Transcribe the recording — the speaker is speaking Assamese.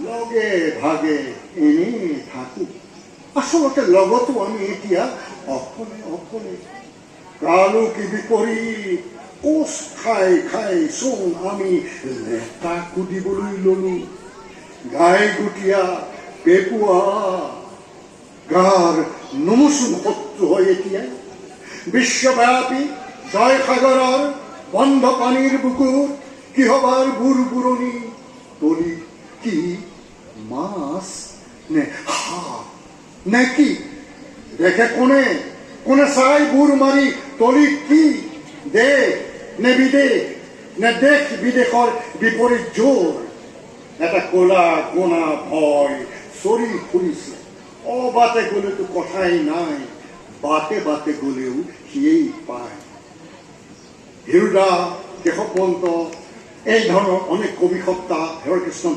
লগে ভাগে এনেই থাকো আচলতে লগতো আমি এতিয়া অকলে অকলে কালো কি বিপৰীত কোচ খাই খাই চোন আমি লেটা কুদিবলৈ ললো গাই গুটিয়া পেপুৱা গাৰ নমোচোন শত্ৰু হয় এতিয়া বিশ্বব্যাপী জয়সাগৰৰ বন্ধ পানীৰ বুকুত কিহবাৰ বুৰবুৰণি তলি কি মাছ নে হাত নে কি দেখে কোনে কোনে চাই বুৰ মাৰি তলি কি দেশ নে বিদেশ নে দেশ বিদেশৰ বিপৰীত জোৰ এটা ক'লা কোনা ভয় চৰি ফুৰিছে অবাটে গ'লেতো কথাই নাই বাটে বাটে গ'লেও সিয়েই পায় হিৰুদা কেশৱ পন্ত এই ধৰণৰ অনেক কবি সত্তা হেৰকৃষ্ণ